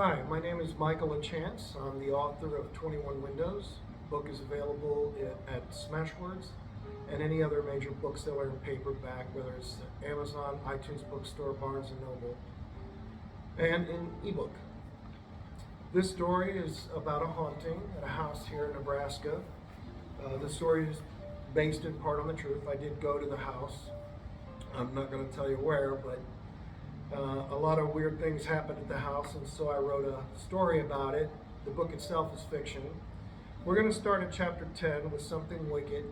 Hi, my name is Michael Lachance. I'm the author of 21 Windows. The book is available at Smashwords and any other major bookseller in paperback, whether it's Amazon, iTunes Bookstore, Barnes & Noble, and in ebook. This story is about a haunting at a house here in Nebraska. The story is based in part on the truth. I did go to the house. I'm not going to tell you where, but a lot of weird things happened at the house, and so I wrote a story about it. The book itself is fiction. We're going to start at chapter 10 with Something Wicked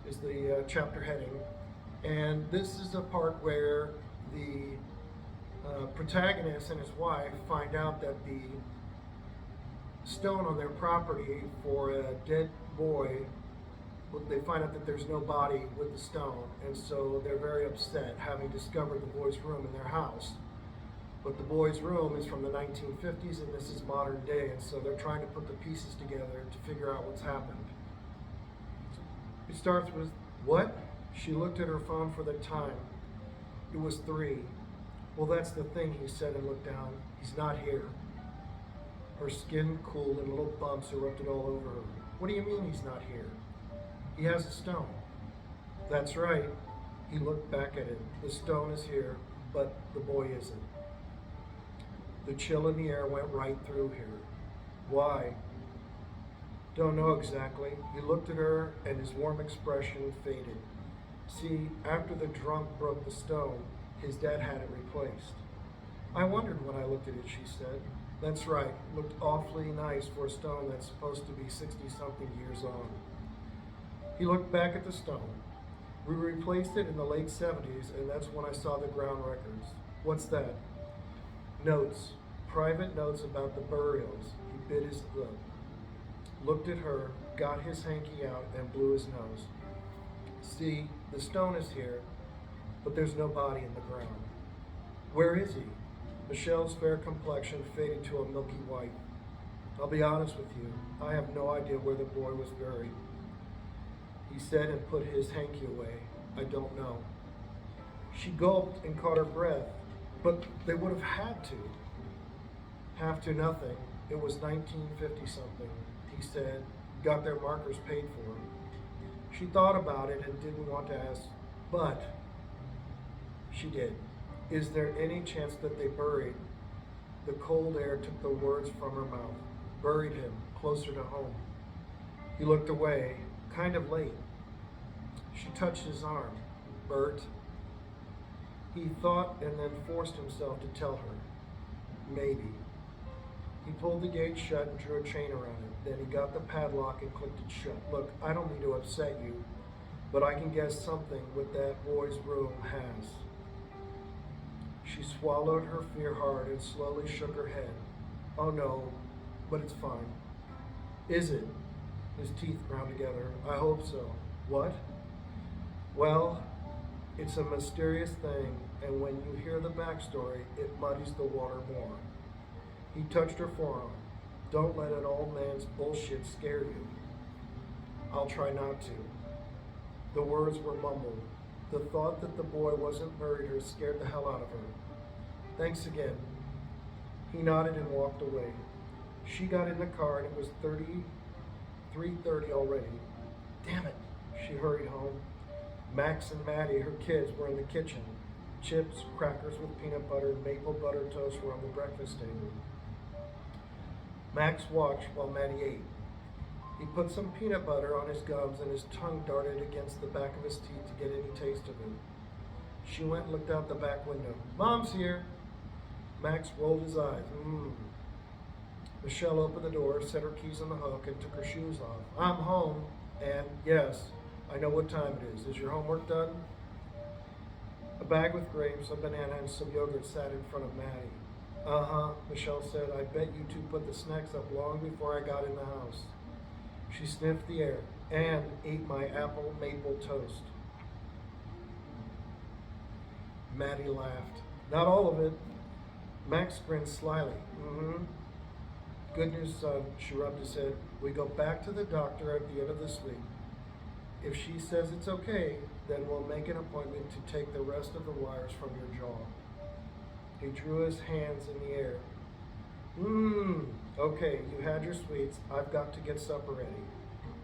is the chapter heading. And this is a part where the protagonist and his wife find out that the stone on their property for a dead boy, they find out that there's no body with the stone, and so they're very upset having discovered the boy's room in their house. But the boy's room is from the 1950s and this is modern day, and so they're trying to put the pieces together to figure out what's happened. It starts with, what? She looked at her phone for the time. It was 3. Well, that's the thing, he said and looked down. He's not here. Her skin cooled and little bumps erupted all over her. What do you mean he's not here? He has a stone. That's right. He looked back at it. The stone is here, but the boy isn't. The chill in the air went right through her. Why? Don't know exactly. He looked at her and his warm expression faded. See, after the drunk broke the stone, his dad had it replaced. I wondered when I looked at it, she said. That's right. Looked awfully nice for a stone that's supposed to be 60-something years on. He looked back at the stone. We replaced it in the late 70s, and that's when I saw the ground records. What's that? Notes. Private notes about the burials. He bit his lip, looked at her, got his hanky out, and blew his nose. See, the stone is here, but there's no body in the ground. Where is he? Michelle's fair complexion faded to a milky white. I'll be honest with you, I have no idea where the boy was buried. He said and put his hanky away. I don't know. She gulped and caught her breath. But they would have had to. Have to nothing. It was 1950-something, he said. Got their markers paid for. She thought about it and didn't want to ask, but she did. Is there any chance that they buried? The cold air took the words from her mouth. Buried him, closer to home. He looked away. Kind of late. She touched his arm. Bert. He thought and then forced himself to tell her. Maybe. He pulled the gate shut and drew a chain around it. Then he got the padlock and clicked it shut. Look, I don't mean to upset you, but I can guess something what that boy's room has. She swallowed her fear hard and slowly shook her head. Oh no, but it's fine. Is it? His teeth ground together. I hope so. What? Well, it's a mysterious thing, and when you hear the backstory, it muddies the water more. He touched her forearm. Don't let an old man's bullshit scare you. I'll try not to. The words were mumbled. The thought that the boy wasn't buried her scared the hell out of her. Thanks again. He nodded and walked away. She got in the car and it was 3:30 already. Damn it, she hurried home. Max and Maddie, her kids, were in the kitchen. Chips, crackers with peanut butter, and maple butter toast were on the breakfast table. Max watched while Maddie ate. He put some peanut butter on his gums and his tongue darted against the back of his teeth to get any taste of it. She went and looked out the back window. Mom's here. Max rolled his eyes. Michelle opened the door, set her keys on the hook, and took her shoes off. I'm home, and yes, I know what time it is. Is your homework done? A bag with grapes, a banana, and some yogurt sat in front of Maddie. Uh-huh, Michelle said. I bet you two put the snacks up long before I got in the house. She sniffed the air and ate my apple maple toast. Maddie laughed. Not all of it. Max grinned slyly. Good news, son, she rubbed his head. We go back to the doctor at the end of this week. If she says it's okay, then we'll make an appointment to take the rest of the wires from your jaw. He drew his hands in the air. Okay, you had your sweets. I've got to get supper ready.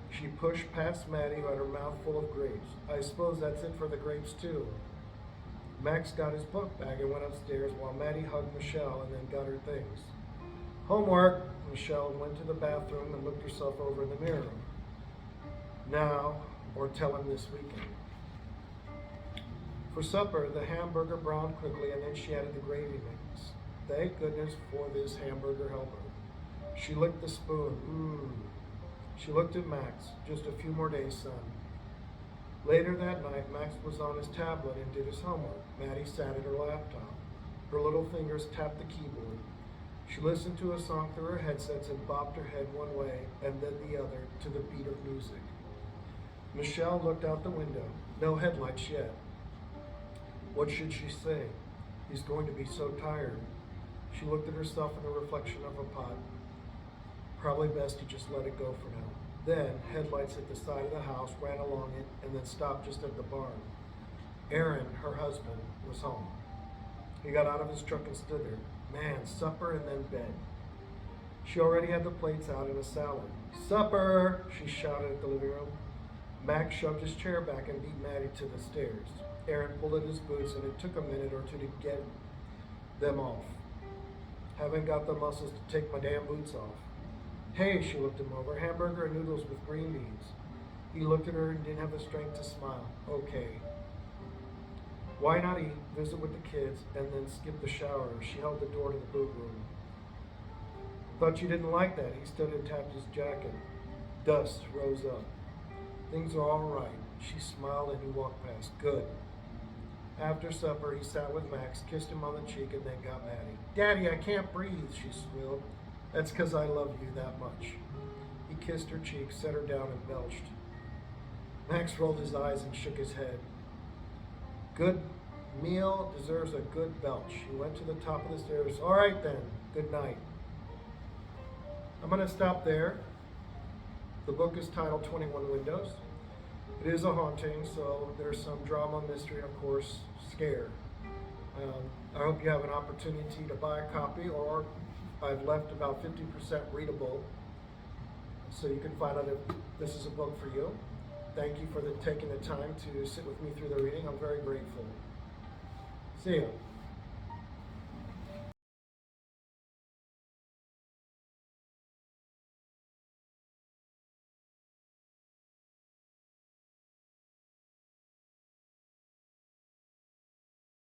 She pushed past Maddie, who had her mouth full of grapes. I suppose that's it for the grapes, too. Max got his book bag and went upstairs while Maddie hugged Michelle and then got her things. Homework! Michelle went to the bathroom and looked herself over in the mirror. Now, or tell him this weekend. For supper, the hamburger browned quickly and then she added the gravy mix. Thank goodness for this hamburger helper. She licked the spoon. She looked at Max. Just a few more days, son. Later that night, Max was on his tablet and did his homework. Maddie sat at her laptop. Her little fingers tapped the keyboard. She listened to a song through her headsets and bobbed her head one way and then the other to the beat of music. Michelle looked out the window. No headlights yet. What should she say? He's going to be so tired. She looked at herself in the reflection of a pot. Probably best to just let it go for now. Then, headlights at the side of the house ran along it and then stopped just at the barn. Aaron, her husband, was home. He got out of his truck and stood there. Man, supper and then bed. She already had the plates out and a salad. Supper, she shouted at the living room. Max shoved his chair back and beat Maddie to the stairs. Aaron pulled at his boots and it took a minute or two to get them off. Haven't got the muscles to take my damn boots off. Hey, she looked him over. Hamburger and noodles with green beans. He looked at her and didn't have the strength to smile. Okay. Why not eat, visit with the kids, and then skip the shower? She held the door to the boot room. Thought you didn't like that. He stood and tapped his jacket. Dust rose up. Things are all right. She smiled and he walked past. Good. After supper, he sat with Max, kissed him on the cheek, and then got Maddie. Daddy, I can't breathe, she squealed. That's 'cause I love you that much. He kissed her cheek, set her down, and belched. Max rolled his eyes and shook his head. Good meal deserves a good belch. He went to the top of the stairs. All right then, good night. I'm going to stop there. The book is titled 21 Windows. It is a haunting, so there's some drama, mystery, and of course, scare. I hope you have an opportunity to buy a copy, or I've left about 50% readable, so you can find out if this is a book for you. Thank you for taking the time to sit with me through the reading. I'm very grateful. See you.